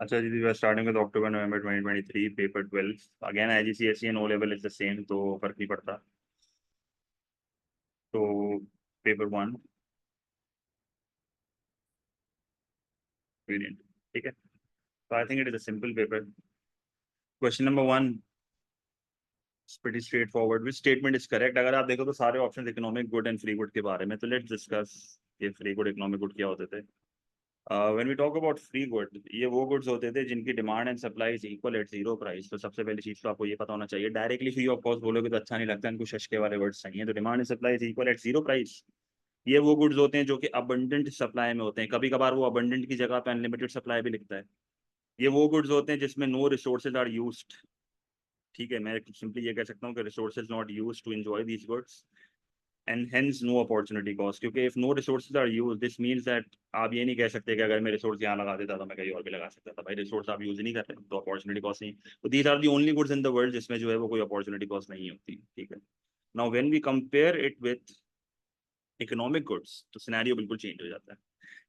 अच्छा जी, we are starting with October November 2023 paper 12 again IGCSE and O level is the same, तो फर्क नहीं पड़ता। तो पेपर 1 वेरिएंट, ठीक है। तो I think it is a simple paper. Question number 1 pretty straightforward, which statement is correct. अगर आप देखो तो सारे option economic good and free good के बारे में, तो लेट्स डिस्कस ये फ्री गुड इकोनॉमिक गुड क्या होते थे। When we talk about free good, ये वो गुड्स होते थे जिनकी demand and supply is equal at zero price. तो सबसे पहली चीज तो आपको ये पता होना चाहिए, डायरेक्टली फ्री ऑफ कॉस्ट बोलोगे तो अच्छा नहीं लगता, इनको शशके वाले वर्ड्स चाहिए। तो demand and supply is equal at zero price, ये वो गुड्स होते हैं जो कि अबंडेंट सप्लाई में होते हैं। कभी कभार वो अबंडेंट की जगह पे अनलिमिटेड सप्लाई भी लिखता है। ये वो गुड्स होते हैं जिसमें नो रिसोर्सेज आर यूज्ड, ठीक है। मैं सिंपली ये कह सकता हूँ कि resources not used to enjoy these goods and hence no opportunity cost. क्योंकि if no resources are use, this means that आप ये नहीं कह सकते कि अगर मैं रिसोर्स यहाँ लगा देता तो मैं कहीं और भी लगा सकता था। भाई रिसोर्स आप यूज नहीं कर रहे तो अपॉर्चुनिटी कॉस्ट नहीं। तो these are the only goods in the world जिसमें जो है वो कोई अपॉर्चुनिटी कॉस्ट नहीं होती, ठीक है। Now when we compare it with economic goods, तो सिनेरियो बिल्कुल चेंज हो जाता है।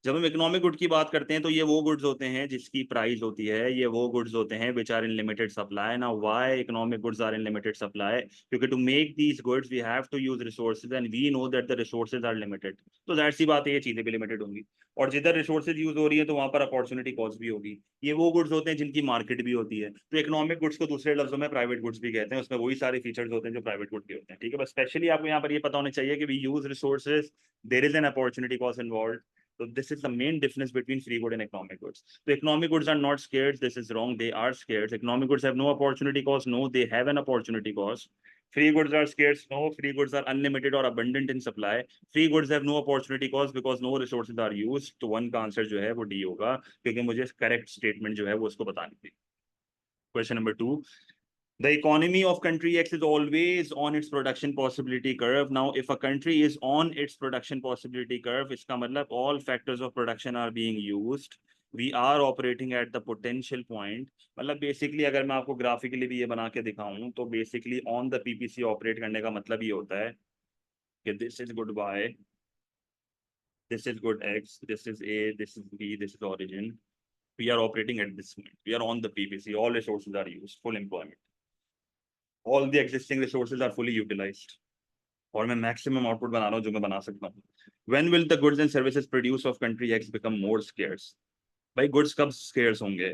जब हम इकोनॉमिक गुड की बात करते हैं तो ये वो गुड्स होते हैं जिसकी प्राइस होती है, ये वो गुड्स होते हैं which are in limited supply. Now why economic goods are in limited supply? क्योंकि to make these goods we have to use resources and we know that the resources are limited. तो जाहिर सी बात है ये चीजें भी लिमिटेड होंगी, और जिधर रिसोर्सेज यूज हो रही है तो वहां पर अपॉर्चुनिटी कॉस्ट भी होगी। ये वो गुड्स होते हैं जिनकी मार्केट भी होती है। तो इकोनॉमिक गुड्स को दूसरे लफ्जों में प्राइवेट गुड्स भी कहते हैं, उसमें वही सारे फीचर्स होते हैं जो प्राइवेट गुड के होते हैं, ठीक है। बस स्पेशली आपको यहाँ पर ये पता होना चाहिए कि we use resources, there is an opportunity cost involve. So this is the main difference between free good and economic goods. So economic goods are not scarce. This is wrong. They are scarce. Economic goods have no opportunity cost. No, they have an opportunity cost. Free goods are scarce. No, free goods are unlimited or abundant in supply. Free goods have no opportunity cost because no resources are used. तो one का answer जो है वो D होगा, क्योंकि मुझे correct statement जो है वो उसको बतानी थी। Question number 2, the economy of country X is always on its production possibility curve. Now, if a country is on its production possibility curve, इसका मतलब all factors of production are being used. We are operating at the potential point. मतलब basically अगर मैं आपको graphically भी ये बना के दिखाऊं तो basically on the PPC operate करने का मतलब ये होता है कि this is good by, this is good X, this is A, this is B, this is origin. We are operating at this point. We are on the PPC. All resources are used. Full employment. All the existing resources are fully utilized. और मैं maximum output बना रहा हूँ जो मैं बना सकता हूँ। When will the goods and services produced of country X become more scarce? भाई गुड्स कब स्केर्स होंगे?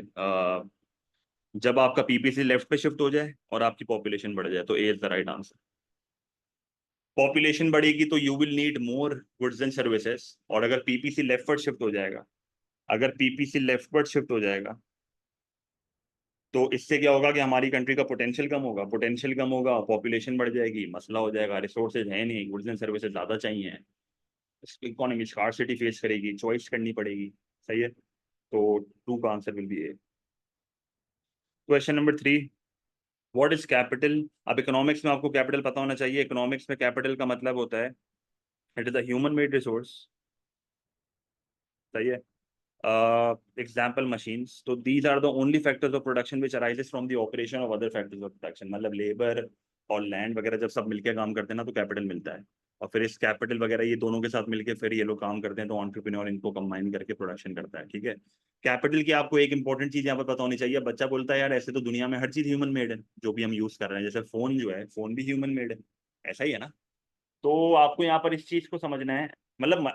जब आपका पीपीसी लेफ्ट पे शिफ्ट हो जाए और आपकी पॉपुलेशन बढ़ जाए, तो A is the right answer. Population बढ़ेगी तो you will need more goods and services, और अगर पीपीसी लेफ्टवर्ड शिफ्ट हो जाएगा, अगर पीपीसी लेफ्टवर्ड शिफ्ट हो जाएगा तो इससे क्या होगा कि हमारी कंट्री का पोटेंशियल कम होगा, पोटेंशियल कम होगा, पॉपुलेशन बढ़ जाएगी, मसला हो जाएगा, रिसोर्सेज है नहीं, गुड्स एंड सर्विसेज ज्यादा चाहिए, इकोनॉमी स्कार्सिटी फेस करेगी, चॉइस करनी पड़ेगी, सही है। तो टू का answer will B A. Question number 3, what is capital? अब इकोनॉमिक्स में आपको कैपिटल पता होना चाहिए। इकोनॉमिक्स में कैपिटल का मतलब होता है it is a human made resource, सही है। एग्जाम्पल मशीन्स, तो these are the only factors of production which arises from the operation of other factors of production. मतलब लेबर और लैंड वगैरह जब सब मिलकर काम करते हैं ना तो कैपिटल मिलता है, और फिर इस कैपिटल वगैरह ये दोनों के साथ मिलकर फिर ये लोग काम करते हैं, तो एंटरप्रेन्योर इनको कंबाइन करके प्रोडक्शन करता है, ठीक है। कैपिटल की आपको एक इंपॉर्टेंट चीज यहाँ पर पता होनी चाहिए। बच्चा बोलता है यार ऐसे तो दुनिया में हर चीज ह्यूमन मेड है जो भी हम यूज कर रहे हैं, जैसे फोन जो है, फोन भी ह्यूमन मेड है, ऐसा ही है ना। तो आपको यहाँ पर इस चीज को समझना है, मतलब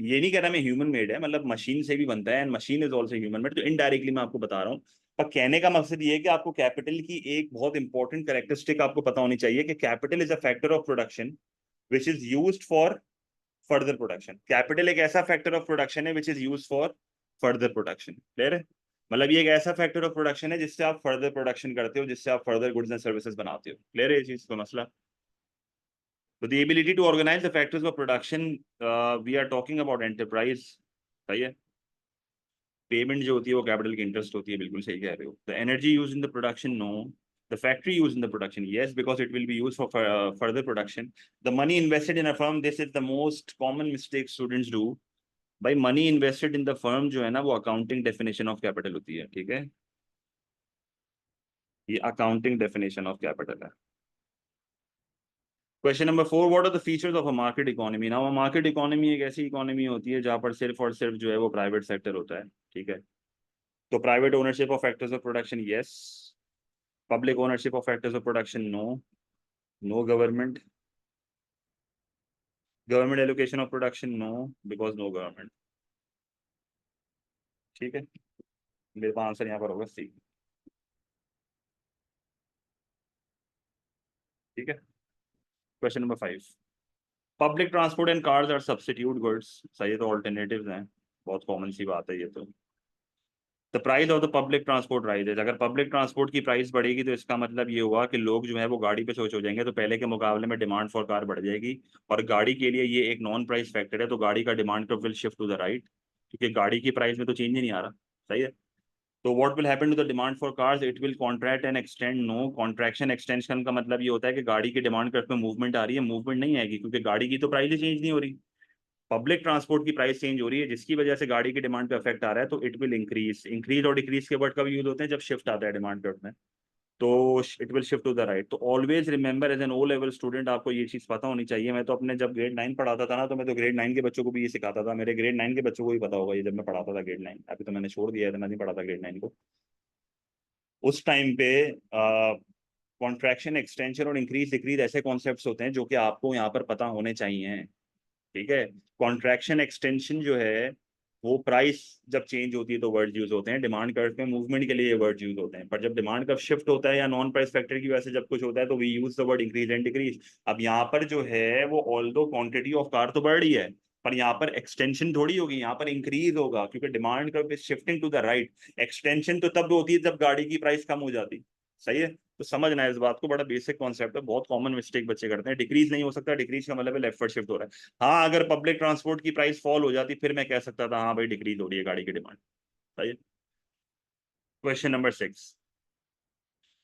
ये नहीं कह रहा मैं ह्यूमन मेड है, मतलब मशीन से भी बनता है, and machine is also human made. तो इनडायरेक्टली मैं आपको बता रहा हूँ, पर कहने का मकसद ये है कि आपको कैपिटल की एक बहुत इंपॉर्टेंट कैरेक्टरिस्टिक आपको पता होनी चाहिए कि capital is a factor of production which is used for further production. Capital एक ऐसा फैक्टर ऑफ प्रोडक्शन है which is used for further production, clear है। मतलब ये एक ऐसा फैक्टर ऑफ प्रोडक्शन है जिससे आप फर्दर प्रोडक्शन करते हो, जिससे आप फर्दर गुड्स एंड सर्विसेज बनाते हो, क्लियर है ये चीज, तो मसला। So the ability to organize the factors of production, we are talking about enterprise, सही है। पेमेंट जो होती है वो कैपिटल की इंटरेस्ट होती है, बिल्कुल सही कह रहे हो। The energy use in the production, no. The factory use in the production, yes, because it will be used for further production. The money invested in a firm, this is the most common mistake students do. भाई money invested in the firm जो है ना वो accounting definition of capital होती है, ठीक है। ये अकाउंटिंग डेफिनेशन ऑफ कैपिटल है। Question number 4, what are the features of a market economy? Now a market economy एक ऐसी इकोनॉमी होती है जहां पर सिर्फ और सिर्फ जो है वो प्राइवेट सेक्टर होता है, ठीक है। तो private ownership of factors of production yes, public ownership of factors of production no, no government, government allocation of production no because no government. ठीक है, मेरे पास आंसर यहाँ पर होगा सी। ठीक है, question number 5, public transport and cars are substitute goods. सही है, तो ऑल्टरनेटिव्स हैं, बहुत कॉमन सी बात है ये तो। The price of the public transport rises, अगर पब्लिक ट्रांसपोर्ट की प्राइस बढ़ेगी तो इसका मतलब ये हुआ कि लोग जो है वो गाड़ी पे सोच हो जाएंगे, तो पहले के मुकाबले में डिमांड फॉर कार बढ़ जाएगी। और गाड़ी के लिए ये एक नॉन प्राइस फैक्टर है, तो गाड़ी का demand curve will shift to the right, क्योंकि गाड़ी की प्राइस में तो चेंज ही नहीं आ रहा। सही है, तो what will happen to the demand for cars, it will contract and extend. No, contraction extension का मतलब ये होता है कि गाड़ी की डिमांड कर्व में मूवमेंट आ रही है, मूवमेंट नहीं आएगी क्योंकि गाड़ी की तो प्राइस ही चेंज नहीं हो रही, पब्लिक ट्रांसपोर्ट की प्राइस चेंज हो रही है, जिसकी वजह से गाड़ी की डिमांड पे इफेक्ट आ रहा है। तो इट विल इंक्रीज, इंक्रीज और डिक्रीज के वर्ड कब यूज होते हैं, जब शिफ्ट आता है डिमांड कर्व में, तो it will shift to the right. तो always remember as an O level student आपको ये चीज पता होनी चाहिए। मैं तो अपने जब ग्रेड 9 पढ़ाता था ना, तो मैं तो ग्रेड 9 के बच्चों को भी ये सिखाता था, मेरे ग्रेड 9 के बच्चों को भी पता होगा ये, जब मैं पढ़ाता था ग्रेड 9, अभी तो मैंने छोड़ दिया है, तो मैं नहीं पढ़ाता ग्रेड 9 को। उस टाइम पे कॉन्ट्रैक्शन, एक्सटेंशन और इंक्रीज डिक्रीज ऐसे कॉन्सेप्ट्स होते हैं जो कि आपको यहाँ पर पता होने चाहिए। ठीक है, कॉन्ट्रैक्शन एक्सटेंशन जो है वो प्राइस जब चेंज होती है तो वर्ड यूज होते हैं, डिमांड कर्व में मूवमेंट के लिए ये वर्ड यूज होते हैं। पर जब डिमांड कर्व शिफ्ट होता है या नॉन प्राइस फैक्टर की वजह से जब कुछ होता है तो we use the word increase and decrease. अब यहाँ पर जो है वो ऑल्दो क्वांटिटी ऑफ कार तो बढ़ रही है, पर यहाँ पर एक्सटेंशन थोड़ी होगी, यहाँ पर इंक्रीज होगा क्योंकि demand curve is shifting to the right. Extension तो तब होती है जब गाड़ी की प्राइस कम हो जाती। सही है, तो समझना है इस बात को, बड़ा बेसिक कॉन्सेप्ट है, बहुत कॉमन मिस्टेक बच्चे करते हैं। डिक्रीज नहीं हो सकता, डिक्रीज का मतलब है लेफ्टवर्ड शिफ्ट हो रहा है। हाँ, अगर पब्लिक ट्रांसपोर्ट की प्राइस फॉल हो जाती फिर मैं कह सकता था हाँ भाई डिक्रीज हो रही है गाड़ी की डिमांड। सही है, question number 6,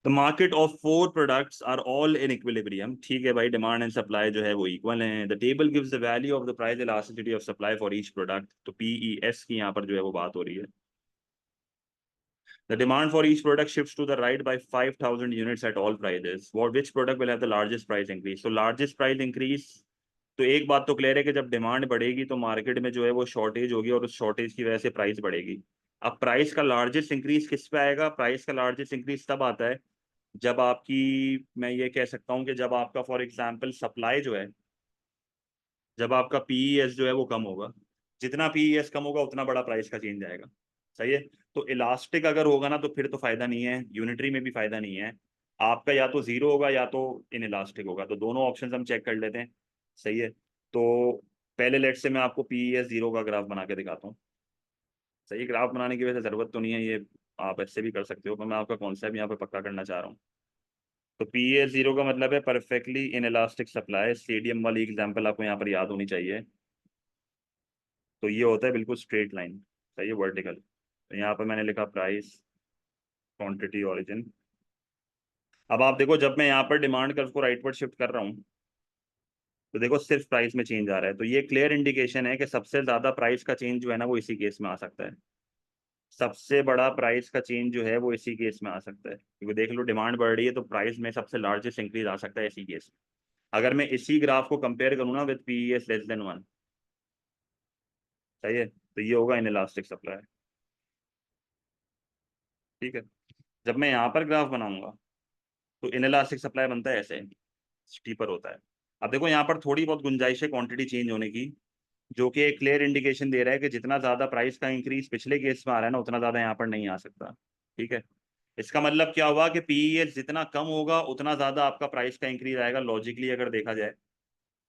the market of four products are all in equilibrium. ठीक है भाई, डिमांड एंड सप्लाई जो है वो इक्वल है। The table gives the value of the price elasticity of supply for each product. तो पीईएस की यहाँ पर जो है वो बात हो रही है। The demand for each product shifts to the right by 5,000 units at all prices. Which product will have the largest price increase? So largest price increase, तो एक बात तो क्लियर है कि जब डिमांड बढ़ेगी तो मार्केट में जो है वो शॉर्टेज होगी और उस शॉर्टेज की वजह से प्राइस बढ़ेगी। अब प्राइस का लार्जेस्ट इंक्रीज किस पे आएगा? प्राइस का लार्जेस्ट इंक्रीज तब आता है जब आपकी, मैं ये कह सकता हूँ कि जब आपका फॉर एग्जांपल सप्लाई जो है, जब आपका पीईएस जो है वो कम होगा, जितना पीईएस कम होगा उतना बड़ा प्राइस का चेंज आएगा। सही है, तो इलास्टिक अगर होगा ना तो फिर तो फायदा नहीं है, यूनिटरी में भी फायदा नहीं है। आपका या तो जीरो होगा या तो इन इलास्टिक होगा, तो दोनों ऑप्शन हम चेक कर लेते हैं। सही है, तो पहले लेट से मैं आपको पीईएस जीरो का ग्राफ बना के दिखाता हूँ। सही, ग्राफ बनाने की वजह से जरूरत तो नहीं है, ये आप ऐसे भी कर सकते हो, पर मैं आपका कॉन्सेप्ट यहाँ पे पक्का करना चाह रहा हूँ। तो पीईएस जीरो का मतलब है perfectly in elastic supply. Stadium वाली एग्जाम्पल आपको यहाँ पर याद होनी चाहिए। तो ये होता है बिल्कुल स्ट्रेट लाइन, सही है, वर्टिकल। तो यहाँ पर मैंने लिखा प्राइस, क्वांटिटी, ओरिजिन। अब आप देखो जब मैं यहाँ पर डिमांड कर्व को राइटवर्ड शिफ्ट कर रहा हूँ तो देखो सिर्फ प्राइस में चेंज आ रहा है, तो ये क्लियर इंडिकेशन है कि सबसे ज्यादा प्राइस का चेंज जो है ना वो इसी केस में आ सकता है। सबसे बड़ा प्राइस का चेंज जो है वो इसी केस में आ सकता है, क्योंकि देख लो डिमांड बढ़ रही है तो प्राइस में सबसे लार्जेस्ट इंक्रीज आ सकता है इसी केस में। अगर मैं इसी ग्राफ को कंपेयर करूँ ना विद पीईएस लेस देन 1, सही है, तो ये होगा इन इलास्टिक सप्लाई। ठीक है, जब मैं यहाँ पर ग्राफ बनाऊंगा तो इनइलास्टिक सप्लाई बनता है ऐसे, स्टीपर होता है। अब देखो यहाँ पर थोड़ी बहुत गुंजाइश है क्वांटिटी चेंज होने की, जो कि एक क्लियर इंडिकेशन दे रहा है कि जितना ज्यादा प्राइस का इंक्रीज पिछले केस में आ रहा है ना उतना ज्यादा यहाँ पर नहीं आ सकता। ठीक है, इसका मतलब क्या हुआ कि पीईएस जितना कम होगा उतना ज्यादा आपका प्राइस का इंक्रीज आएगा, लॉजिकली अगर देखा जाए।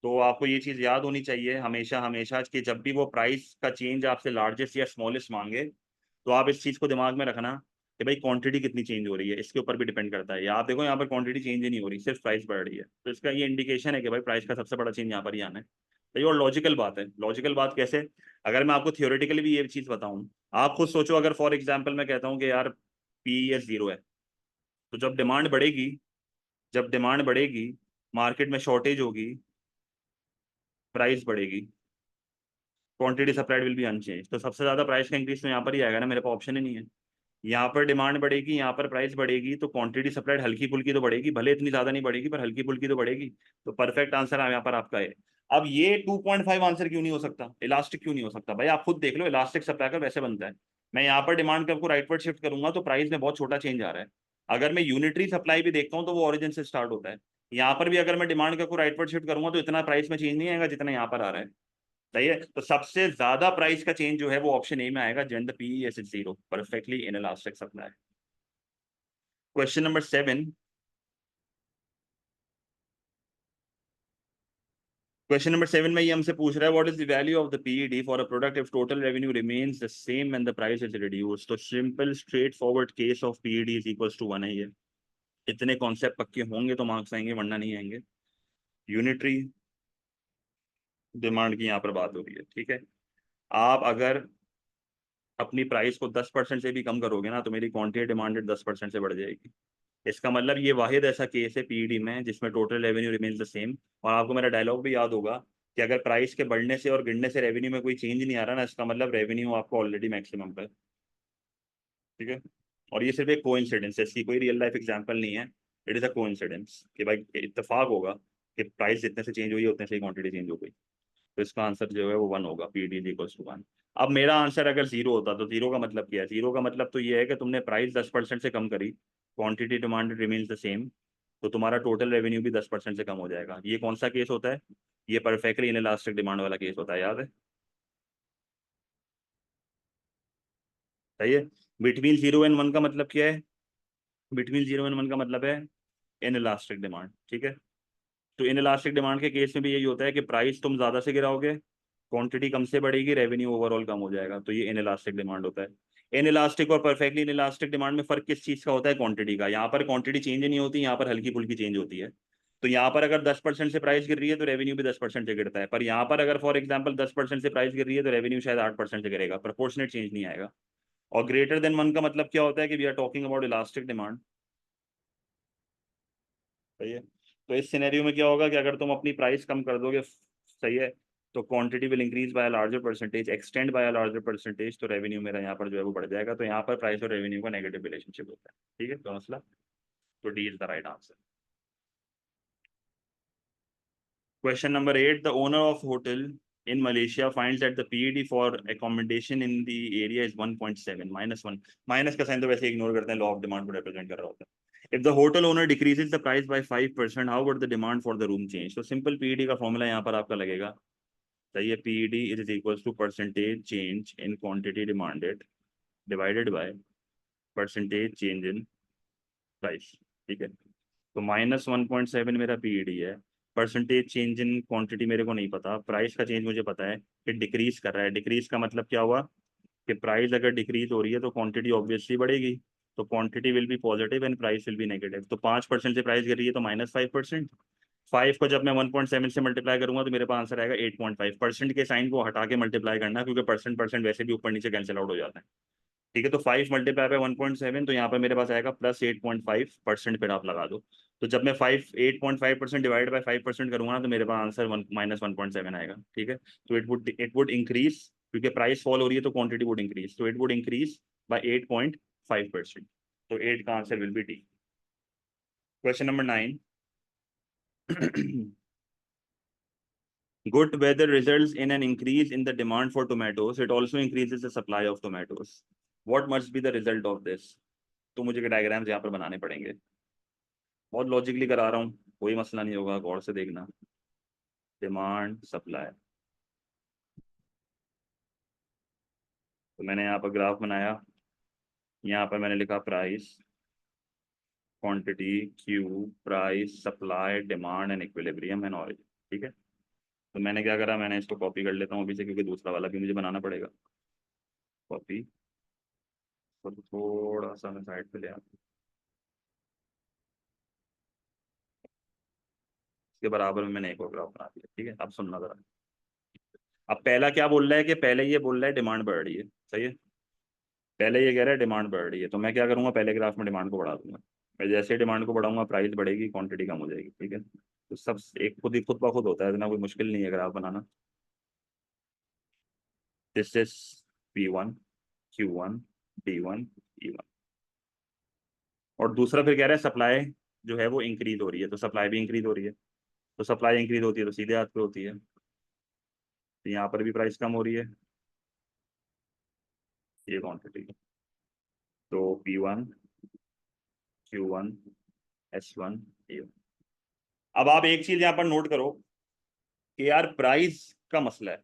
तो आपको ये चीज याद होनी चाहिए हमेशा हमेशा कि जब भी वो प्राइस का चेंज आपसे लार्जेस्ट या स्मॉलेस्ट मांगे तो आप इस चीज को दिमाग में रखना कि भाई क्वांटिटी कितनी चेंज हो रही है, इसके ऊपर भी डिपेंड करता है। या आप देखो यहाँ पर क्वांटिटी चेंज ही नहीं हो रही, सिर्फ प्राइस बढ़ रही है, तो इसका ये इंडिकेशन है कि भाई प्राइस का सबसे बड़ा चेंज यहाँ पर ही आना है। तो ये और लॉजिकल बात है। लॉजिकल बात कैसे? अगर मैं आपको थियोरेटिकली भी ये चीज बताऊं, आप खुद सोचो, अगर फॉर एग्जाम्पल मैं कहता हूँ कि यार पीईएस जीरो है, तो जब डिमांड बढ़ेगी, जब डिमांड बढ़ेगी मार्केट में शॉर्टेज होगी, प्राइस बढ़ेगी, quantity supplied will be unchanged, तो सबसे ज्यादा प्राइस का इंक्रीज तो यहाँ पर ही आएगा ना, मेरे पास ऑप्शन ही नहीं है। यहाँ पर डिमांड बढ़ेगी, यहाँ पर प्राइस बढ़ेगी, तो क्वांटिटी सप्लाइड हल्की फुल्की तो बढ़ेगी, भले इतनी ज्यादा नहीं बढ़ेगी पर हल्की फुल्की तो बढ़ेगी। तो परफेक्ट आंसर यहाँ पर आपका है। अब ये 2.5 आंसर क्यों नहीं हो सकता, इलास्टिक क्यों नहीं हो सकता? भाई आप खुद देख लो, इलास्टिक सप्लाई का वैसे बनता है, मैं यहाँ पर डिमांड कर्व को राइटवर्ड शिफ्ट करूंगा तो प्राइस में बहुत छोटा चेंज आ रहा है। अगर मैं यूनिटरी सप्लाई भी देखता हूँ तो वो ओरिजिन से स्टार्ट होता है। यहाँ पर भी अगर मैं डिमांड कर्व को राइटवर्ड शिफ्ट करूंगा तो इतना प्राइस में चेंज नहीं आएगा जितना यहाँ पर आ रहा है। सही है, तो सबसे ज्यादा प्राइस का चेंज जो है वो ऑप्शन ए में आएगा, जेंडर P S is zero, perfectly inelastic supply. Question number 7। Question number 7 में ये हमसे पूछ रहा है what is the value of the PED for a product if total revenue remains the same and the price is reduced. तो simple straightforward case of PED is equals to 1 है ये। इतने कॉन्सेप्ट पक्के होंगे तो marks आएंगे, वरना नहीं आएंगे। यूनिटरी डिमांड की यहाँ पर बात हो रही है, ठीक है। आप अगर अपनी प्राइस को 10% से भी कम करोगे ना तो मेरी क्वांटिटी डिमांडेड 10% से बढ़ जाएगी। इसका मतलब ये वाहिद ऐसा केस है पीईडी में जिसमें total revenue remains the same. और आपको मेरा डायलॉग भी याद होगा कि अगर प्राइस के बढ़ने से और गिरने से रेवेन्यू में कोई चेंज नहीं आ रहा ना, इसका मतलब रेवेन्यू आपको ऑलरेडी मैक्सिमम पे है, ठीक है। और ये सिर्फ एक कोइंसिडेंस है, इसकी कोई रियल लाइफ एग्जांपल नहीं है। इट इज अ कोइंसिडेंस कि भाई इत्तेफाक होगा कि प्राइस जितने से चेंज हुई है उतने से ही क्वांटिटी चेंज हो गई। तो इसका आंसर जो है वो 1 होगा, पीडी इज इक्वल्स टू 1। अब मेरा आंसर अगर 0 होता तो 0 का मतलब क्या है? 0 का मतलब तो ये है कि तुमने प्राइस 10% से कम करी, quantity demand remains the same, तो तुम्हारा टोटल रेवेन्यू भी 10% से कम हो जाएगा। ये कौन सा केस होता है? ये परफेक्टली इनइलास्टिक डिमांड वाला केस होता है, याद है? सही है। बिटवीन 0 एंड 1 का मतलब क्या है? बिटवीन 0 एंड 1 का मतलब है इनइलास्टिक डिमांड, ठीक है। तो इनइलास्टिक डिमांड के केस में भी यही होता है कि प्राइस तुम ज्यादा से गिराओगे, क्वांटिटी कम से बढ़ेगी, रेवेन्यू ओवरऑल कम हो जाएगा। तो ये इनइलास्टिक डिमांड होता है। इनइलास्टिक और परफेक्टली इनइलास्टिक डिमांड में फर्क किस चीज का होता है? क्वांटिटी का। यहाँ पर क्वांटिटी चेंज नहीं होती, यहाँ पर हल्की फुल्की चेंज होती है। तो यहाँ पर अगर 10% से प्राइस गिर रही है तो रेवेन्यू भी 10% से गिरता है, पर यहाँ पर अगर फॉर एग्जाम्पल 10% से प्राइस गिर रही है तो रेवेन्यू शायद 8% से गिरेगा, प्रोपोर्शनेट चेंज नहीं आएगा। और ग्रेटर देन 1 का मतलब क्या होता है कि we are talking about elastic demand. सही है। तो इस सिनेरियो में क्या होगा कि अगर तुम अपनी प्राइस कम कर दोगे, सही है, तो quantity will increase by a larger percentage, extend by a larger percentage, तो रेवेन्यू मेरा यहाँ पर जो है वो बढ़ जाएगा। तो यहाँ पर प्राइस और रेवेन्यू का नेगेटिव रिलेशनशिप होता है, ठीक है, तो मसला। तो D is the right answer. Question number 8. The owner of hotel in Malaysia finds that the PED for accommodation in the area is 1.7 -1। Minus का साइन तो वैसे इग्नोर करते हैं, लॉ ऑफ डिमांड को रिप्रेजेंट कर रहा होता है। If the hotel owner decreases the price by 5%, how would the demand for the room change? तो सिंपल PED का फॉर्मूला यहाँ पर आपका लगेगा। सही है, PED is equals to percentage change in quantity demanded divided by percentage change in price, ठीक है। तो -1.7 मेरा पीईडी है। परसेंटेज चेंज इन क्वांटिटी मेरे को नहीं पता, प्राइस का चेंज मुझे पता है कि डिक्रीज कर रहा है। डिक्रीज का मतलब क्या हुआ कि प्राइस अगर डिक्रीज हो रही है तो क्वांटिटी ऑब्वियसली बढ़ेगी। तो quantity will be positive and price will be negative. तो 5% से प्राइस गिर रही है तो -5%। 5 को जब मैं 1.7 से मल्टीप्लाई करूंगा तो मेरे पास आंसर आएगा 8.5। परसेंट के साइन को हटा के मल्टीप्लाई करना, क्योंकि परसेंट परसेंट वैसे भी ऊपर नीचे कैंसिल आउट हो जाता है, ठीक है। तो 5 मल्टीप्लाई बाय 1.7, तो यहाँ पर मेरे पास आएगा +8.5%, फिर आप लगा दो। तो जब मैं 8.5% डिवाइड बाय 5% करूंगा ना तो मेरे पास आंसर -1.7 आएगा, ठीक है। तो इट वुड इंक्रीज, क्योंकि प्राइस फॉल हो रही है तो क्वांटिटी वुड इंक्रीज, तो इट वुड इंक्रीज बाय 8.5%। तो 8 का answer will B D. Question number 9। Good weather results in an increase in the demand for tomatoes. It also increases the supply of tomatoes. What must be the result of this? तो मुझे diagrams यहाँ पर बनाने पड़ेंगे। बहुत logically करा रहा हूँ, कोई मसला नहीं होगा, गौर से देखना। डिमांड सप्लाई, तो मैंने यहाँ पर ग्राफ बनाया। यहाँ पर मैंने लिखा price, quantity, Q, price, supply, demand and equilibrium and origin, ठीक है। तो मैंने क्या करा, मैंने इसको कॉपी कर लेता हूँ अभी से, क्योंकि दूसरा वाला भी मुझे बनाना पड़ेगा। कॉपी, तो थोड़ा सा मैं साइड पे ले आता हूँ। इसके बराबर में मैंने एक और ग्राफ बना दिया, ठीक है। अब सुनना जरा। अब पहला क्या बोल रहा है कि पहले ये बोल रहा है डिमांड बढ़ रही है, सही है। पहले ये कह रहा है डिमांड बढ़ रही है, तो मैं क्या करूंगा, पहले ग्राफ में डिमांड को बढ़ा दूंगा। मैं जैसे डिमांड को बढ़ाऊंगा प्राइस बढ़ेगी, क्वांटिटी कम हो जाएगी, ठीक है। तो सब एक खुद ही खुद ब खुद होता है, इतना कोई मुश्किल नहीं है graph banana. This is P1, Q1, D1, E1। और दूसरा फिर कह रहा है सप्लाई जो है वो इंक्रीज हो रही है, तो सप्लाई भी इंक्रीज हो रही है। तो सप्लाई इंक्रीज होती है तो सीधे हाथ पे होती है, तो यहाँ पर भी प्राइस कम हो रही है, ये क्वांटिटी, तो P1 Q1 S1 A1। अब आप एक चीज यहाँ पर नोट करो कि यार प्राइस का मसला है,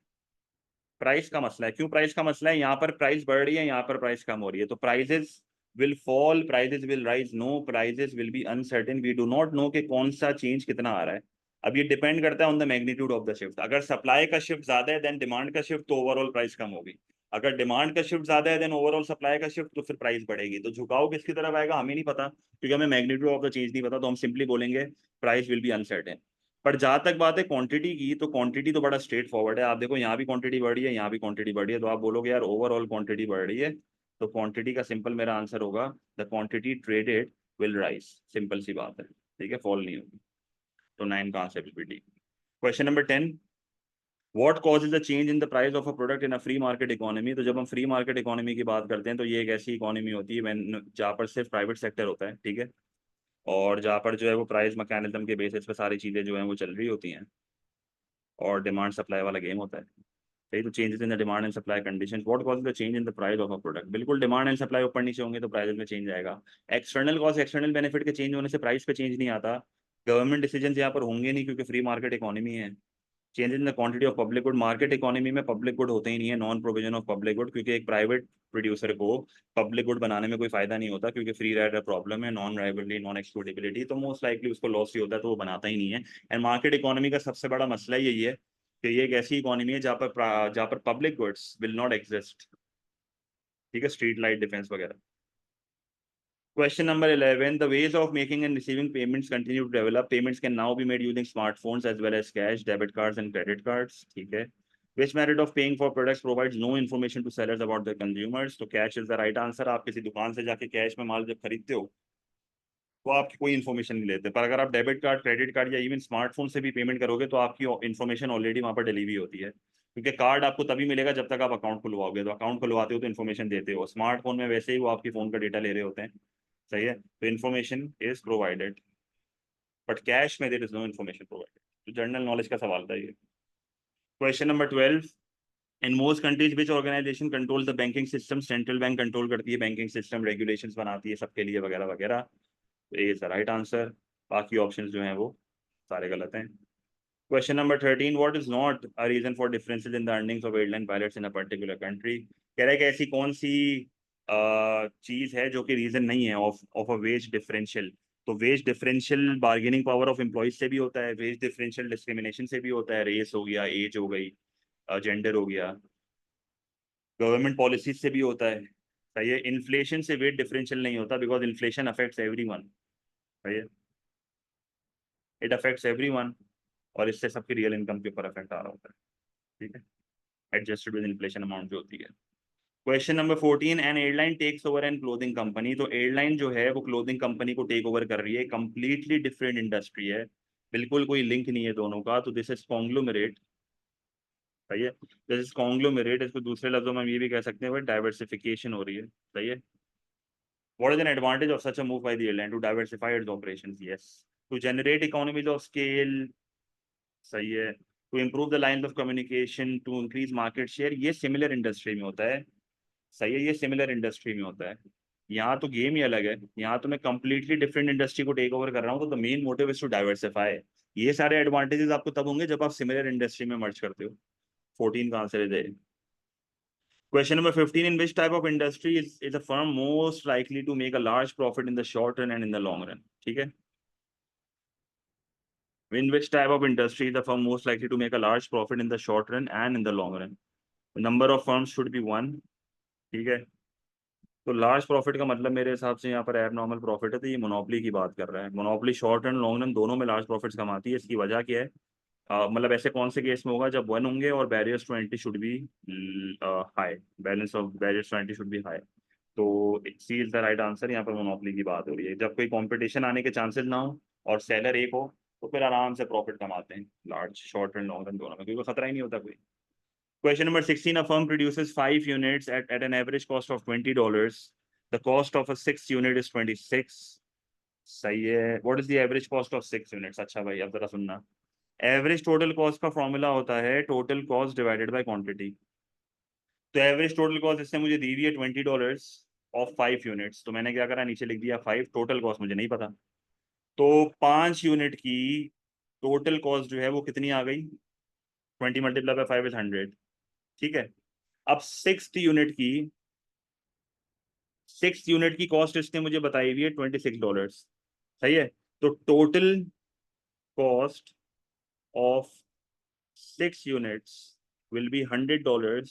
प्राइस का मसला है। क्यों प्राइस का मसला है? यहाँ पर प्राइस बढ़ रही है, यहाँ पर प्राइस कम हो रही है, तो prices will fall, prices will rise, no prices will be uncertain, we do not know कि कौन सा चेंज कितना आ रहा है। अब ये डिपेंड करता है on the magnitude of the shift. अगर सप्लाई का शिफ्ट ज्यादा है देन डिमांड का शिफ्ट, तो ओवरऑल प्राइस कम होगी। अगर डिमांड का शिफ्ट ज्यादा है देन ओवरऑल सप्लाई का शिफ्ट, तो फिर प्राइस बढ़ेगी। तो झुकाव किसकी तरफ आएगा हमें नहीं पता, क्योंकि हमें मैग्नीट्यूड ऑफ द चेंज नहीं पता, तो हम सिंपली बोलेंगे प्राइस विल बी अनसर्टेन। पर जहां तक बात है क्वांटिटी की, तो क्वांटिटी तो बड़ा स्ट्रेट फॉरवर्ड है। आप देखो यहाँ भी क्वांटिटी बढ़ रही है, यहाँ भी क्वांटिटी बढ़ रही है, तो आप बोलोगे यार ओवरऑल क्वांटिटी बढ़ रही है, तो क्वांटिटी का सिंपल मेरा आंसर होगा the quantity traded will rise. Simple सी बात है, ठीक है, फॉल नहीं होगी। तो 9 का answer will B D. Question number 10, what causes the change in the price of a product in a free market economy. तो जब हम फ्री मार्केट इकोनॉमी की बात करते हैं, तो ये एक ऐसी इकोनॉमी होती है जहाँ पर सिर्फ प्राइवेट सेक्टर होता है, ठीक है, और जहाँ पर जो है वो प्राइस मैकेनिज्म के बेसिस पे सारी चीजें जो है वो चल रही होती हैं, और डिमांड सप्लाई वाला गेम होता है। सही, तो changes in the demand and supply condition, what cause the change in the price of a product. बिल्कुल, डिमांड एंड सप्लाई ऊपर नीचे होंगे तो प्राइस में चेंज आएगा। एक्सटर्नल कॉज, एक्सटर्नल बेनिफिट के चेंज होने से प्राइस पे चेंज नहीं आता। गवर्नमेंट डिसीजन यहाँ पर होंगे नहीं, क्योंकि फ्री मार्केट इकोनॉमी है। Change in the quantity of public good, market economy में पब्लिक गुड होते ही नहीं है, non provision of public good, क्योंकि एक प्राइवेट प्रोड्यूसर को पब्लिक गुड बनाने में कोई फायदा नहीं होता, क्योंकि फ्री राइडर प्रॉब्लम है, नॉन राइवलरी, नॉन एक्सक्लूडेबिलिटी, तो मोस्ट लाइकली उसको लॉस ही होता है, तो वो बनाता ही नहीं है। एंड मार्केट इकोनॉमी का सबसे बड़ा मसला यही है कि ये एक ऐसी इकोनॉमी है जहाँ पर public goods will not exist, ठीक है, स्ट्रीट लाइट, डिफेंस वगैरह। Question number 11. The ways of making and receiving payments continue to develop. Payments can now be made using smartphones as well as cash, debit cards, and credit cards. ठीक है. Which method of paying for products provides no information to sellers about the consumers? तो cash is the right answer. आप किसी दुकान से जाके cash में माल जब खरीदते हो, तो आपकी कोई इन्फॉर्मेशन नहीं लेते। पर अगर आप डेबिट कार्ड, क्रेडिट कार्ड या इवन स्मार्टफोन से भी पेमेंट करोगे, तो आपकी इन्फॉर्मेशन ऑलरेडी वहाँ पर डिलीवरी होती है, क्योंकि कार्ड आपको तभी मिलेगा जब तक आप अकाउंट खुलवाओगे। तो अकाउंट खुलवाते हो तो इन्फॉर्मेशन देते हो, स्मार्टफोन में वैसे ही वो आपकी फोन का डेटा ले रहे होते हैं। सही है, तो information is provided, but case में there is no information provided. तो जनरल नॉलेज का सवाल था ये। Question number 12, in most countries which organisation control the banking system. Central bank control करती है बैंकिंग सिस्टम, रेगुलेशंस बनाती है सबके लिए वगैरह वगैरह। तो ये इज द राइट आंसर। बाकी ऑप्शंस जो हैं वो सारे गलत हैं। Question number 13, what is not a reason for differences in the earnings of airline pilots in a particular country. कह रहा है कि ऐसी कौन सी चीज है जो कि रीजन नहीं है of of a wage differential. तो wage differential bargaining power of employees से भी होता है, वेज डिफरेंशियल डिस्क्रिमिनेशन से भी होता है, रेस हो गया, एज हो गई, जेंडर हो गया, गवर्नमेंट पॉलिसीज से भी होता है। सही है, इन्फ्लेशन से वेट डिफरेंशियल नहीं होता, बिकॉज इन्फ्लेशन अफेक्ट्स एवरीवन। सही है, इट अफेक्ट्स एवरीवन, और इससे सबकी रियल इनकम के ऊपर अफेक्ट आ रहा होता है, ठीक है, एडजस्टेड विद इन्फ्लेशन अमाउंट जो होती है। Question number 14, an airline takes over an clothing company. तो एयरलाइन जो है वो क्लोथिंग कंपनी को टेक ओवर कर रही है, कंप्लीटली डिफरेंट इंडस्ट्री है, बिल्कुल कोई लिंक नहीं है दोनों का, तो दिस इज कॉन्ग्लोमरेट। सही है, दिस इज कॉन्ग्लोमरेट। इसको दूसरे लफ्जों में हम ये भी कह सकते हैं डाइवर्सिफिकेशन हो रही है। सही है, what is an advantage of such a move by the airline to diversify its operations? Yes, to generate economies of scale। सही है, to improve the lines of communication, to increase market share। ये similar industry में होता है। सही है, ये similar industry में होता है। यहाँ तो गेम ही अलग है, यहाँ तो मैं कंप्लीटली डिफरेंट इंडस्ट्री को टेक ओवर कर रहा हूँ, तो the main motive is to diversify. ये सारे एडवांटेजेस आपको तब होंगे जब आप सिमिलर इंडस्ट्री में मर्ज करते हो। 14 का आंसर है। Question number 15, in which type of industry is a firm most likely to make a large profit in the short run and in the long run? ठीक है, in which type of industry is the firm most likely to make a large profit in the short run and in the long run? The number of firms should be one। ठीक है, तो large profit का मतलब मेरे हिसाब से यहाँ पर एबनॉर्मल प्रॉफिट है, तो ये मोनोपोली की बात कर रहा है। Monopoly short run long run दोनों में लार्ज प्रॉफिट्स कमाती है। इसकी वजह क्या है? मतलब ऐसे कौन से केस में होगा जब वन होंगे और barriers to entry should be high, balance of barriers to entry should be high. तो C is the right answer. यहाँ पर मोनोपोली की बात हो रही है, जब कोई कंपटीशन आने के चांसेस ना हो और सेलर एक हो, तो फिर आराम से प्रॉफिट कमाते हैं large, short run long run दोनों में, क्योंकि खतरा ही नहीं होता कोई। Question number 16, a firm produces 5 units at an average cost of $20. The cost of a 6th unit is 26। सही है, what is the average cost of 6 units? अच्छा भाई, अब जरा सुनना। एवरेज टोटल कॉस्ट का फॉर्मूला होता है total cost divided by quantity. तो एवरेज टोटल कॉस्ट इसने मुझे दी हुई है $20 ऑफ 5 यूनिट्स। तो मैंने क्या करा, नीचे लिख दिया 5, टोटल कॉस्ट मुझे नहीं पता। तो 5 यूनिट की टोटल कॉस्ट जो है वो कितनी आ गई, 20 मल्टीप्लाई बाय 5 इज 100। ठीक है, अब 6 यूनिट की कॉस्ट इसने मुझे बताई हुई है $26। सही है, तो total cost of 6 units will be $100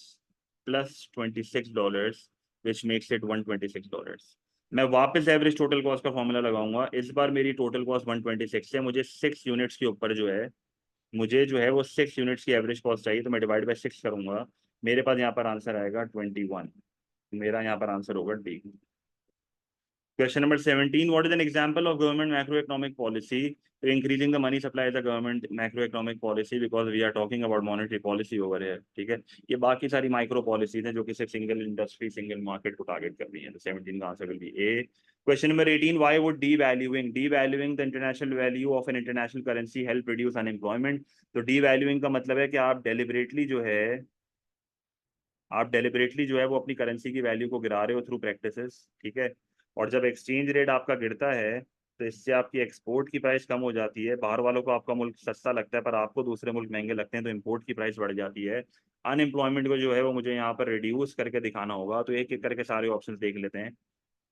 plus $26, which makes it $126। मैं वापस एवरेज टोटल कॉस्ट का फॉर्मूला लगाऊंगा। इस बार मेरी टोटल कॉस्ट 126 है, मुझे 6 यूनिट्स के ऊपर जो है, मुझे जो है वो 6 यूनिट्स की एवरेज कॉस्ट चाहिए, तो मैं डिवाइड बाय 6 करूंगा। मेरे पास यहाँ पर आंसर आएगा 21। मेरा यहाँ पर आंसर होगा D. Question number 17. What is an example of government macroeconomic policy to increasing the money supply as a government macroeconomic policy, because we are talking about monetary policy over here. ठीक है, ये बाकी सारी micro policies हैं जो कि सिर्फ single industry single market को टारगेट कर रही हैं। तो 17 का answer will B A. Question number 18. Why would devaluing the international value of an international currency help reduce unemployment? तो devaluing का मतलब है कि आप डेलिबरेटली जो है वो अपनी करेंसी की वैल्यू को गिरा रहे हो थ्रू प्रैक्टिसेस। ठीक है, और जब एक्सचेंज रेट आपका गिरता है तो इससे आपकी एक्सपोर्ट की प्राइस कम हो जाती है। बाहर वालों को आपका मुल्क सस्ता लगता है पर आपको दूसरे मुल्क महंगे लगते हैं, तो इम्पोर्ट की प्राइस बढ़ जाती है। अनएम्प्लॉयमेंट को जो है वो मुझे यहाँ पर रिड्यूस करके दिखाना होगा, तो एक एक करके सारे ऑप्शन देख लेते हैं।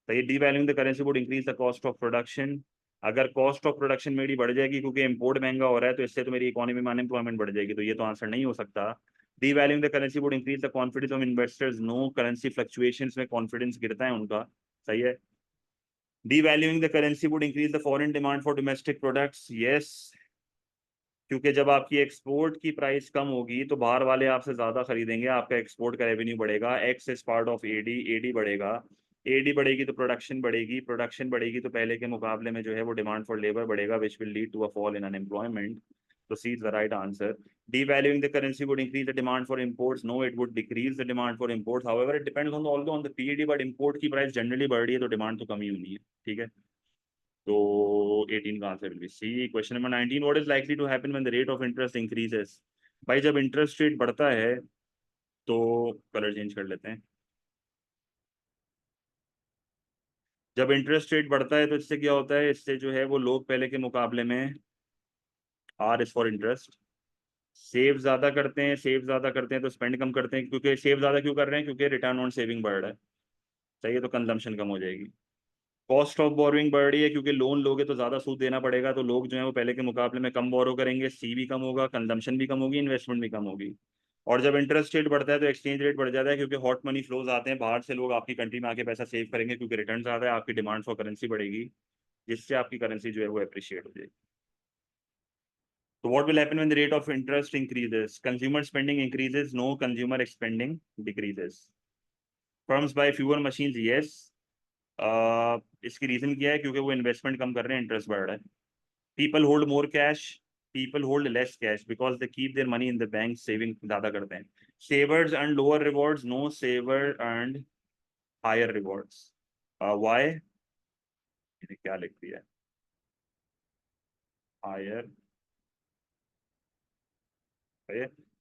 तो ये devaluing the currency would increase the cost of production. अगर कॉस्ट ऑफ प्रोडक्शन मेरी बढ़ जाएगी क्योंकि इम्पोर्ट महंगा हो रहा है, तो इससे तो मेरी इकोनॉमी में अनएम्प्लॉयमेंट बढ़ जाएगी, तो ये तो आंसर नहीं हो सकता। Devaluing the currency would increase the confidence of investors. No, currency fluctuations में कॉन्फिडेंस गिरता है उनका। सही है। Devaluing the currency would increase the foreign demand for domestic products. Yes, क्योंकि जब आपकी एक्सपोर्ट की प्राइस कम होगी तो बाहर वाले आपसे ज्यादा खरीदेंगे, आपका एक्सपोर्ट का रेवेन्यू बढ़ेगा। X is part of AD, AD बढ़ेगा, एडी बढ़ेगी तो प्रोडक्शन बढ़ेगी, प्रोडक्शन बढ़ेगी तो पहले के मुकाबले में जो है वो डिमांड फॉर लेबर बढ़ेगा, which will lead to a fall in unemployment. तो C is the right answer. Devaluing the currency would increase the demand for imports. No, it would decrease the demand for imports. However, it depends on the PED, but import की price generally बढ़ रही है तो demand तो कम ही होनी है। ठीक है, तो 18 का answer will be C. Question number 19, what is likely to happen when the rate of interest increases? भाई जब इंटरेस्ट रेट बढ़ता है तो कलर चेंज कर लेते हैं। जब इंटरेस्ट रेट बढ़ता है तो इससे क्या होता है, इससे जो है वो लोग पहले के मुकाबले में, R is for interest, save ज्यादा करते हैं, सेव ज्यादा करते हैं तो स्पेंड कम करते हैं। क्योंकि सेव ज्यादा क्यों कर रहे हैं, क्योंकि रिटर्न ऑन सेविंग बढ़ रहा है। सही है, तो कंजम्पशन कम हो जाएगी। कॉस्ट ऑफ बोरोइंग बढ़ रही है क्योंकि लोन लोगे तो ज्यादा सूद देना पड़ेगा, तो लोग जो है वो पहले के मुकाबले में कम बोरो करेंगे, सी भी कम होगा, कंजम्पशन भी कम होगी, इन्वेस्टमेंट भी कम होगी। और जब इंटरेस्ट रेट बढ़ता है तो एक्सचेंज रेट बढ़ जाता है क्योंकि हॉट मनी फ्लोज आते हैं, बाहर से लोग आपकी कंट्री में आके पैसा सेव करेंगे क्योंकि रिटर्न ज्यादा है, आपकी डिमांड फॉर करेंसी बढ़ेगी, जिससे आपकी करेंसी जो है वो अप्रिशिएट हो जाएगी। तो what will happen when the rate of interest increases? Consumer spending increases. No, consumer spending decreases. Firms buy fewer machines. Yes, इसकी रीजन क्या है, क्योंकि वो इन्वेस्टमेंट कम कर रहे हैं, इंटरेस्ट बढ़ रहा है। People hold more cash, people hold less cash because they keep their money in the bank, saving ज्यादा करते हैं। Savers earn lower rewards. No, saver earn higher rewards. Why, क्या लिख दिया है, हायर,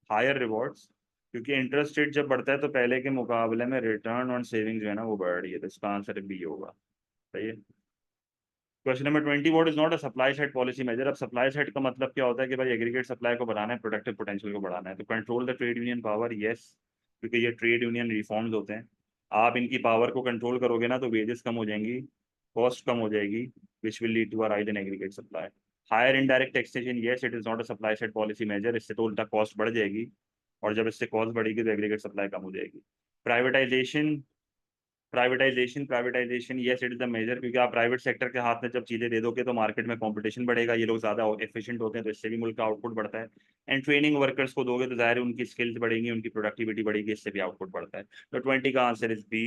हायर रिवॉर्ड्स, क्योंकि इंटरेस्ट रेट जब बढ़ता है तो पहले के मुकाबले में रिटर्न ऑन सेविंग जो है ना वो बढ़ रही है, तो इसका आंसर भी होगा। सही है। Question number 20, what is not a supply side policy measure? अब सप्लाई साइड का मतलब क्या होता है कि भाई एग्रीगेट सप्लाई को बढ़ाना है, प्रोडक्टिव पोटेंशियल को बढ़ाना है। तो control the trade union power. Yes, क्योंकि ये ट्रेड यूनियन रिफॉर्म्स होते हैं, आप इनकी पावर को कंट्रोल करोगे ना तो वेजेस कम हो जाएंगी, कॉस्ट कम हो जाएगी, which will lead to a rise in aggregate supply. Higher indirect taxation. Yes, it is not a supply side policy measure, इससे तो उल्टा कॉस्ट बढ़ जाएगी, और जब इससे कॉस्ट बढ़ेगी तो एग्रीगेट सप्लाई कम हो जाएगी। Privatisation, privatisation, privatisation yes it is the measure, क्योंकि आप प्राइवेट सेक्टर के हाथ में जब चीजें दे दोगे तो मार्केट में कंपटीशन बढ़ेगा, ये लोग ज्यादा एफिशिएंट होते हैं, तो इससे भी मुल्क का आउटपुट बढ़ता है। एंड ट्रेनिंग वर्कर्स को दोगे तो जाहिर है उनकी स्किल्स बढ़ेंगी, उनकी प्रोडक्टिविटी बढ़ेगी, इससे भी आउटपुट बढ़ता है। तो 20 का answer is B.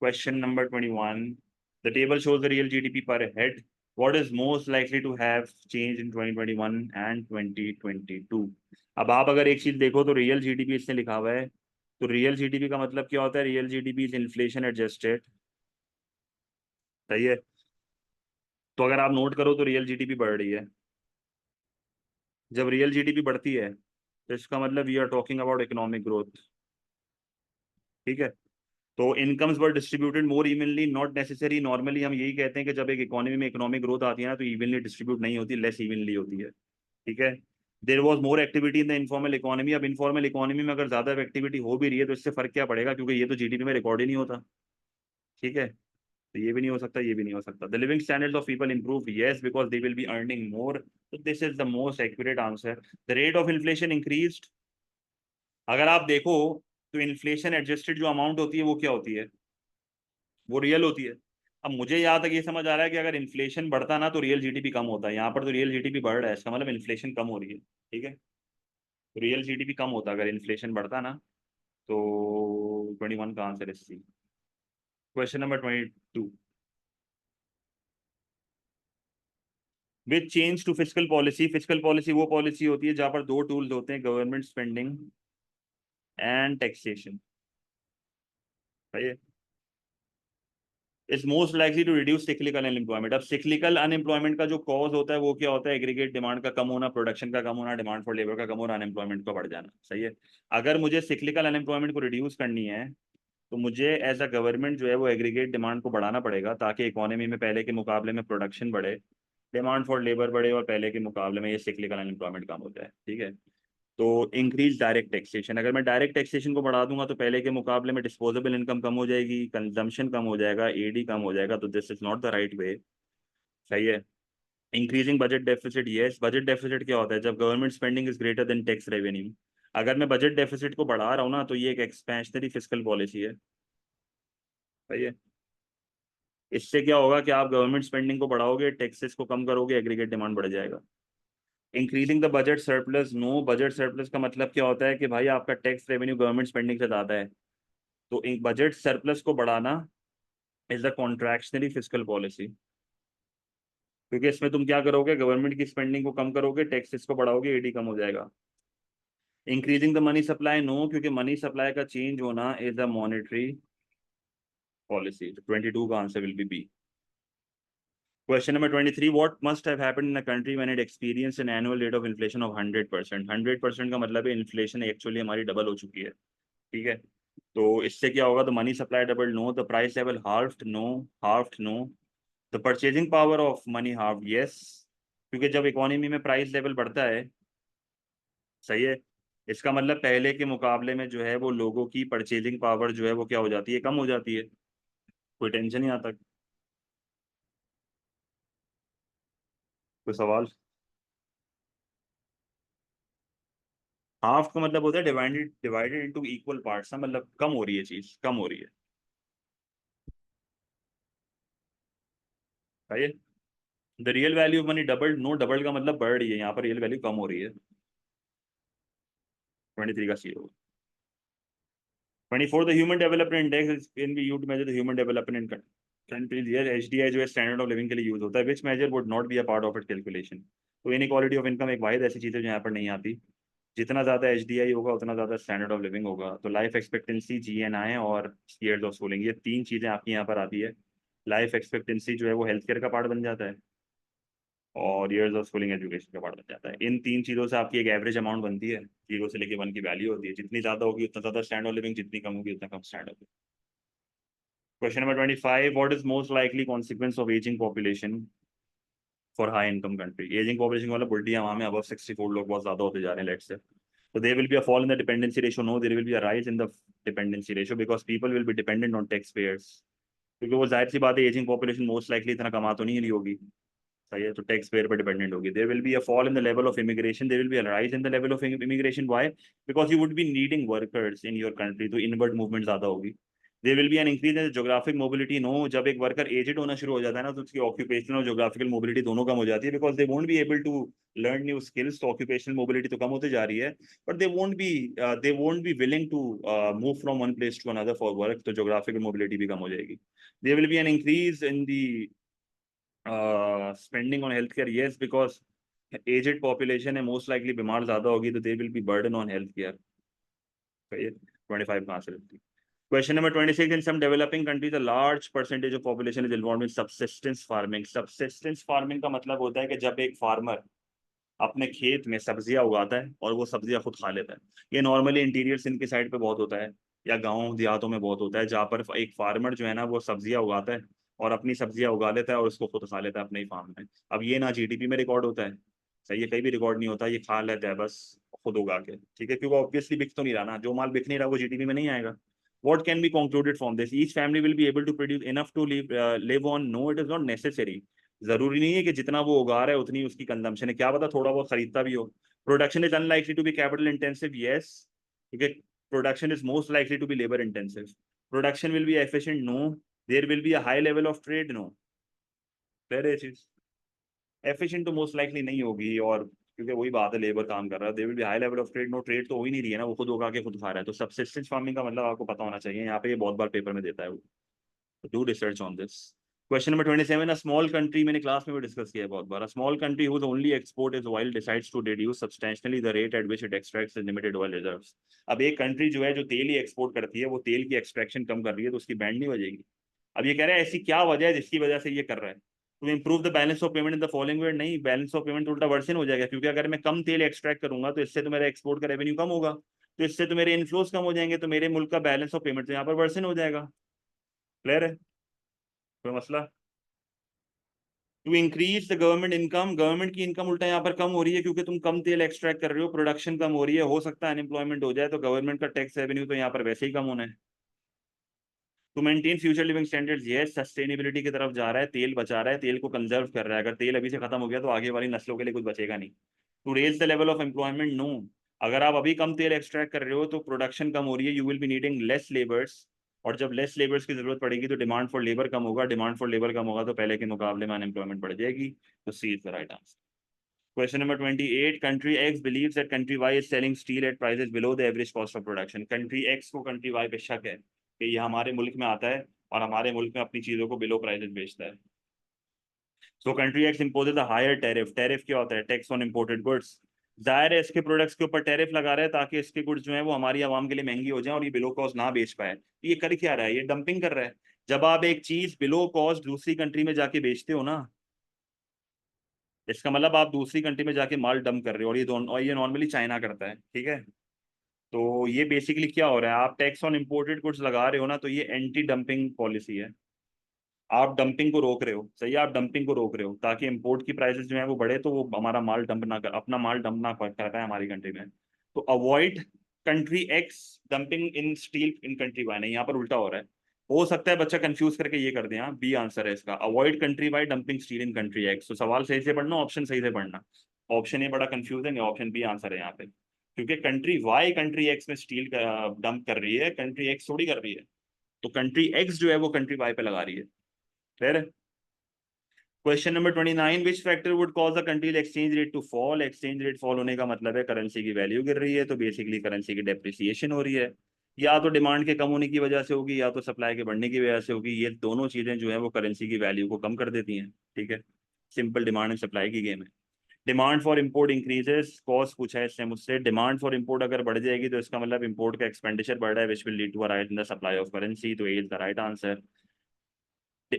Question number 21, the table shows the real GDP per head, what is most likely to have changed in 2021 and 2022? अब आप अगर एक चीज देखो तो रियल जीडीपी इसने लिखा हुआ है, तो रियल जीडीपी का मतलब क्या होता है, real GDP is inflation adjusted. सही है, तो अगर आप नोट करो तो रियल जीडीपी बढ़ रही है। जब रियल जीडीपी बढ़ती है तो इसका मतलब we are talking about economic growth. ठीक है। तो incomes were distributed more evenly, not necessary. Normally हम यही कहते हैं कि जब एक इकोनॉमी में इकोनॉमिक ग्रोथ आती है ना, तो इवनली डिस्ट्रीब्यूट नहीं होती, लेस इवनली होती है। ठीक है। There was more activity in the informal economy. अब इनफॉर्मल इकोनॉमी में अगर ज्यादा एक्टिविटी हो भी रही है तो इससे फर्क क्या पड़ेगा, क्योंकि ये तो जीडीपी में रिकॉर्ड ही नहीं होता। ठीक है। तो ये भी नहीं हो सकता, ये भी नहीं हो सकता। The living standards of people improve, yes, because they will be earning more. तो this is the most accurate answer. The rate of inflation increased. अगर आप देखो तो इन्फ्लेशन एडजस्टेड जो अमाउंट होती है वो क्या होती है, वो रियल होती है। अब मुझे यहाँ तक ये समझ आ रहा है कि अगर इन्फ्लेशन बढ़ता ना तो रियल जीडीपी कम होता है। यहाँ पर तो रियल जीडीपी बढ़ रहा है, इसका मतलब इन्फ्लेशन कम हो रही है। ठीक है। तो रियल जीडीपी कम होता अगर इन्फ्लेशन बढ़ता ना। तो 21 का आंसर है C. Question number 22, which change to physical policy. Physical policy वो पॉलिसी होती है जहां पर दो टूल्स होते हैं, गवर्नमेंट स्पेंडिंग एंड टैक्सेशन। सही है। Is most likely to reduce cyclical unemployment. अब सिक्लिकल अनएम्प्लॉयमेंट का जो कॉज होता है वो क्या होता है, एग्रीगेट डिमांड का कम होना, प्रोडक्शन का कम होना, डिमांड फॉर लेबर का कम होना, अनएम्प्लॉयमेंट का बढ़ जाना। सही है। अगर मुझे सिक्लिकल अनएम्प्लॉयमेंट को रिड्यूस करनी है तो मुझे एज अ गवर्नमेंट जो है वो एग्रीगेट डिमांड को बढ़ाना पड़ेगा, ताकि इकोनॉमी में पहले के मुकाबले में प्रोडक्शन बढ़े, डिमांड फॉर लेबर बढ़े, और पहले के मुकाबले में ये सिक्लिकल अनएम्प्लॉयमेंट कम होता है। ठीक है। तो इंक्रीज डायरेक्ट टैक्सेशन। अगर मैं डायरेक्ट टैक्सेशन को बढ़ा दूंगा तो पहले के मुकाबले में डिस्पोजेबल इनकम कम हो जाएगी, कंजम्पशन कम हो जाएगा, एडी कम हो जाएगा। तो this is not the right way. सही है। Increasing budget deficit, yes. Budget deficit क्या होता है, जब government spending is greater than tax revenue. अगर मैं बजट डेफिसिट को बढ़ा रहा हूँ ना तो ये एक एक्सपेंशनरी फिस्कल पॉलिसी है। सही है। इससे क्या होगा कि आप गवर्नमेंट स्पेंडिंग को बढ़ाओगे, टैक्सेस को कम करोगे, एग्रीगेट डिमांड बढ़ जाएगा। Increasing the budget surplus, no. Budget surplus का मतलब क्या होता है कि भाई आपका टैक्स रेवेन्यू गवर्नमेंट स्पेंडिंग से ज्यादा है, तो एक बजट सरप्लस को बढ़ाना is the contractionary fiscal policy. क्योंकि इसमें तुम क्या करोगे, गवर्नमेंट की स्पेंडिंग को कम करोगे, टैक्सेस को बढ़ाओगे, एडी कम हो जाएगा। Increasing the money supply, no, क्योंकि मनी सप्लाई का चेंज होना इज द मॉनेटरी पॉलिसी। 22 का answer will be B. Question number 23, what must have happened in a country when it experienced an annual rate of inflation of 100%? 100% का मतलब है inflation actually हमारी double हो चुकी है। ठीक है। तो इससे क्या होगा, the money supply double, no. The price level halved, no. Halved, no. The purchasing power of money halved, yes, क्योंकि जब इकोनॉमी में प्राइस लेवल बढ़ता है। सही है। इसका मतलब पहले के मुकाबले में जो है वो लोगों की परचेजिंग पावर जो है वो क्या हो जाती है, कम हो जाती है। कोई टेंशन नहीं आता। कोई सवाल। हाफ का मतलब होता है divided, divided into equal parts, मतलब कम हो रही है, चीज कम हो रही है। सही है। The real value of money doubled, no. Doubled का मतलब बढ़ रही है, यहाँ पर रियल वैल्यू कम हो रही है। 23 का सी होगा। 24, the human development index can be used to measure the human development in countries. ये एचडीआई जो है स्टैंडर्ड ऑफ लिविंग के लिए यूज होता है, which measure would not be a part of it calculation. तो इनइक्वालिटी ऑफ इनकम एक वाहिद ऐसी चीज है जो यहाँ पर नहीं आती। जितना ज्यादा एचडीआई होगा उतना ज्यादा स्टैंडर्ड ऑफ लिविंग होगा। तो लाइफ एक्सपेक्टेंसी, जीएनआई और ईयर्स ऑफ स्कूलिंग, ये तीन चीजें आपकी यहाँ पर आती है। लाइफ एक्सपेक्टेंसी जो है वो हेल्थ केयर का पार्ट बन जाता है, और ईयर्स ऑफ स्कूलिंग एजुकेशन का पार्ट बन जाता है। इन तीन चीज़ों से आपकी एक एवरेज अमाउंट बनती है, 0 से लेके 1 की वैल्यू होती है। जितनी ज़्यादा होगी उतना ज़्यादा स्टैंड ऑफ लिविंग, जितनी कम होगी उतना कम stand of living. Question number 25, what is most likely consequence of ageing population for high income country. Ageing population वाला बुढ़ी आवाम में अबव 64 लोग बहुत ज़्यादा होते जा रहे हैं, let's say. So there will be a fall in the dependency ratio. No, there will be a rise in the dependency ratio because people will be dependent on taxpayers. क्योंकि वो जाहिर सी बात है, एजिंग पॉपुलेशन मोस्ट लाइकली इतना कमा तो नहीं रही होगी। सही है। तो टैक्स पेयर पर डिपेंडेंट होगी। There will be a fall in the level of immigration, there will be a rise in the level of immigration. Why? Because you would be needing workers in your country, तो inward movement ज्यादा होगी। There will be an increase in geographic mobility, no. जब एक worker aged होना शुरू हो जाता है ना तो उसकी ऑक्यूपेशनल और जोग्राफिकल मोबिलिटी दोनों कम हो जाती है, because they won't be able to learn new skills. तो ऑक्यूपेशनल मोबिलिटी तो कम होती जा रही है, but they won't be willing to move from one place to another for work. तो जोग्राफिकल मोबिलिटी भी कम हो जाएगी। There will be an increase in the spending on health care, yes, because aged population है, most likely बीमार ज्यादा होगी, तो they will be burden on health care. 25 का आंसर। Question number 26, in some developing countries a large percentage of population is involved in subsistence farming. Subsistence farming का मतलब होता है कि जब एक फार्मर अपने खेत में सब्जियां उगाता है और वो सब्जियां खुद खा लेता है। ये नॉर्मली इंटीरियर सिंध की साइड पे बहुत होता है। या गाँव देहातों में बहुत होता है, जहाँ पर एक फार्मर जो है ना वो सब्जियां उगाता है और अपनी सब्जियां उगा लेता है और उसको खुद खा लेता है अपने ही फार्म में। अब ये ना जीडीपी में रिकॉर्ड होता है, सही है, कहीं भी रिकॉर्ड नहीं होता, ये खा लेता है बस खुद उगा के, ठीक है, क्योंकि ऑब्वियसली बिक तो नहीं रहा ना, जो माल बिक नहीं रहा वो जीडीपी में नहीं आएगा। What can be concluded from this? Each family will be able to produce enough to live on. No, it is not necessary. जरूरी नहीं है कि जितना वो उगा रहा है उतनी उसकी कंजम्पशन है, क्या पता थोड़ा बहुत खरीदता भी हो। Production is unlikely to be capital intensive, yes, ठीक है। Production is most likely to be labour intensive. Production will be efficient, no. There will be a high level of trade, no. Clear है चीज, efficient तो most likely नहीं होगी, और क्योंकि वही बात है, लेबर काम कर रहा है, there will be high level of trade, no, trade तो हो ही नहीं रही है ना, वो खुद उगा के खुद खा रहा है। तो सबसिस्टेंस फार्मिंग का मतलब आपको पता होना चाहिए, यहाँ पे ये बहुत बार पेपर में देता है वो, do research on this. Question number 27, a small country, मैंने क्लास में भी डिस्कस किया है बहुत बार, a small country whose only export is oil decides to reduce substantially the rate at which it extracts its limited oil reserves. अब एक country जो है जो तेल ही एक्सपोर्ट करती है, वो तेल की एक्सट्रैक्शन कम कर रही है, तो उसकी बैंड नहीं बजेगी। अब ये कह रहा है ऐसी क्या वजह है जिसकी वजह से ये कर रहा है, तो improve the balance of payment in the following वे, नहीं, बैलेंस ऑफ पेमेंट उल्टा वर्सन हो जाएगा, क्योंकि अगर मैं कम तेल एक्सट्रैक्ट करूंगा तो इससे तो मेरा एक्सपोर्ट का रेवेन्यू कम होगा, तो इससे तो मेरे इनफ्लोज कम हो जाएंगे, तो मेरे मुल्क का बैलेंस ऑफ पेमेंट तो यहाँ पर वर्सन हो जाएगा। क्लियर है, कोई मसला? To increase the government income, government की इनकम उल्टा यहाँ पर कम हो रही है, क्योंकि तुम कम तेल एक्सट्रैक्ट कर रहे हो, प्रोडक्शन कम हो रही है, हो सकता है अनएम्प्लॉयमेंट हो जाए, तो गवर्नमेंट का टैक्स रेवेन्यू तो यहाँ पर वैसे ही कम होना है। To maintain future living standards, yes, sustainability की तरफ जा रहा है, तेल बचा रहा है, तेल को कंजर्व कर रहा है, अगर तेल अभी से खत्म हो गया तो आगे वाली नस्लों के लिए कुछ बचेगा नहीं। To raise the level of employment, no, अगर आप अभी कम तेल एक्सट्रैक्ट कर रहे हो तो प्रोडक्शन कम हो रही है, you will be needing less labours, और जब लेस लेबर्स की जरूरत पड़ेगी तो डिमांड फॉर लेबर कम होगा, डिमांड फॉर लेबर कम होगा तो पहले के मुकाबले में अनएम्प्लॉयमेंट बढ़ जाएगी। तो C is the right answer. Question number 28. Country X believes that country Y is selling steel at prices below the average cost of production. Country X को country Y पे शक है कि ये हमारे मुल्क में आता है और हमारे मुल्क में अपनी चीजों को बिलो प्राइसेस बेचता है। So country X imposes a higher tariff. Tariff क्या होता है? Tax on imported goods. जाहिर है इसके प्रोडक्ट्स के ऊपर टैरिफ लगा रहा है ताकि इसके गुड्स जो है वो हमारी आवाम के लिए महंगी हो जाए और ये बिलो कॉस्ट ना बेच पाए। ये कर क्या रहा है? ये डंपिंग कर रहा है। जब आप एक चीज बिलो कॉस्ट दूसरी कंट्री में जाके बेचते हो ना, इसका मतलब आप दूसरी कंट्री में जाके माल डंप कर रहे हो, और ये नॉर्मली चाइना करता है, ठीक है। तो ये बेसिकली क्या हो रहा है, आप टैक्स ऑन इम्पोर्टेड गुड्स लगा रहे हो ना, तो ये एंटी डंपिंग पॉलिसी है। आप डंपिंग को रोक रहे हो, सही है, आप डंपिंग को रोक रहे हो ताकि इंपोर्ट की प्राइसेस जो है वो बढ़े, तो वो हमारा माल डंप ना कर, अपना माल डंप ना कर पाए हमारी कंट्री में। तो avoid country X dumping in steel in country Y, नहीं, यहाँ पर उल्टा हो रहा है। हो सकता है बच्चा कंफ्यूज करके ये कर दे, हाँ, बी आंसर है इसका, avoid country Y dumping steel in country X. तो सवाल सही से पढ़ना, ऑप्शन सही से पढ़ना, ऑप्शन ये बड़ा कंफ्यूजिंग है, ऑप्शन बी आंसर है यहाँ पे, क्योंकि कंट्री वाई कंट्री एक्स में स्टील का डंप कर रही है, कंट्री एक्स थोड़ी कर रही है, तो कंट्री एक्स जो है वो कंट्री वाई पे लगा रही है। क्लियर है। Question number 29, which factor would cause the country exchange rate to fall, exchange rate fall होने का मतलब है करेंसी की वैल्यू गिर रही है, तो बेसिकली करेंसी की डेप्रिसिएशन हो रही है, या तो डिमांड के कम होने की वजह से होगी या तो सप्लाई के बढ़ने की वजह से होगी, ये दोनों चीजें जो है वो करेंसी की वैल्यू को कम कर देती हैं, ठीक है। सिंपल डिमांड एंड सप्लाई की गेम है। Demand for import increases, cost पूछा है इससे मुझसे, डिमांड फॉर इम्पोर्ट अगर बढ़ जाएगी तो इसका मतलब इम्पोर्ट का एक्सपेंडिचर बढ़ रहा है, which will lead to a rise in the supply of currency, तो A is the right answer.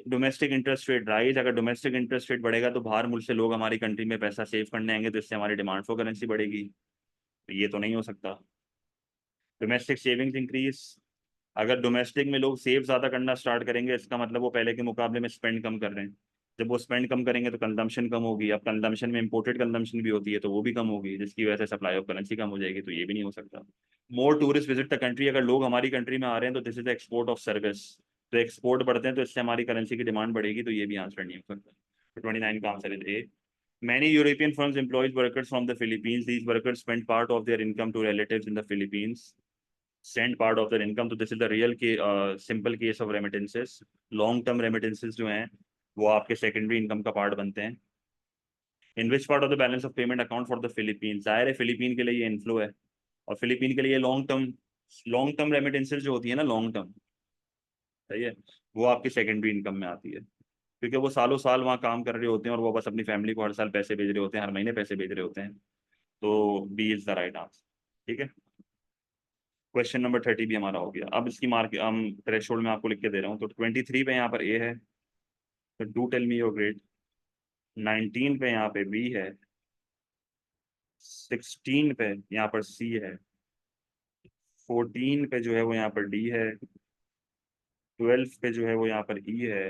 Domestic interest rate rise, अगर डोमेस्टिक इंटरेस्ट रेट बढ़ेगा तो बाहर मुल्क से लोग हमारी कंट्री में पैसा सेव करने आएंगे, तो इससे हमारी डिमांड फॉर करेंसी बढ़ेगी, तो ये तो नहीं हो सकता। डोमेस्टिक सेविंग्स इंक्रीज, अगर डोमेस्टिक में लोग सेव ज्यादा करना स्टार्ट करेंगे, इसका मतलब वो पहले के मुकाबले में स्पेंड कम कर रहे हैं, जब वो स्पेंड कम करेंगे तो कंजम्पशन कम होगी, अब कंजम्पशन में इंपोर्टेड कंजम्पशन भी होती है तो वो भी कम होगी, जिसकी वजह से सप्लाई ऑफ करेंसी कम हो जाएगी, तो ये भी नहीं हो सकता। मोर टूरिस्ट विजिट द कंट्री, अगर लोग हमारी कंट्री में आ रहे हैं तो this is export of service, तो एक्सपोर्ट बढ़ते हैं तो इससे हमारी करेंसी की डिमांड बढ़ेगी, तो ये भी आंसर नहीं हो सकता। तो 29 का answer is a. Many European firms employs workers from the Philippines. These workers spend part of their income to relatives in the Philippines. Send part of their income. तो this is the real simple case of remittances. Long term remittances जो हैं वो आपके secondary income का part बनते हैं। In which part of the balance of payment account for the Philippines? जाहिर है फिलीपीन के लिए ये इनफ्लो है, और फिलीपीन के लिए लॉन्ग टर्म रेमिटेंसेज जो होती है ना, लॉन्ग टर्म, सही है, वो आपकी सेकेंडरी इनकम में आती है, क्योंकि वो सालों साल वहाँ काम कर रहे होते हैं और वो बस अपनी फैमिली को हर साल पैसे भेज रहे होते हैं, हर महीने पैसे भेज रहे होते हैं, तो B is the right answer, ठीक है। क्वेश्चन नंबर 30 भी हमारा हो गया। अब इसकी मार्क हम थ्रेशोल्ड में आपको लिख के दे रहा हूँ, तो 23 पे यहाँ पर ए है, तो do tell me your grade. 19 पे यहाँ पे बी है, 16 पे यहाँ पर सी है, 14 पे जो है वो यहाँ पर डी है, 12 पे जो है वो यहाँ पर ई है,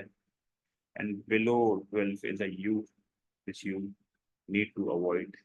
and below 12 is a U, which you need to avoid.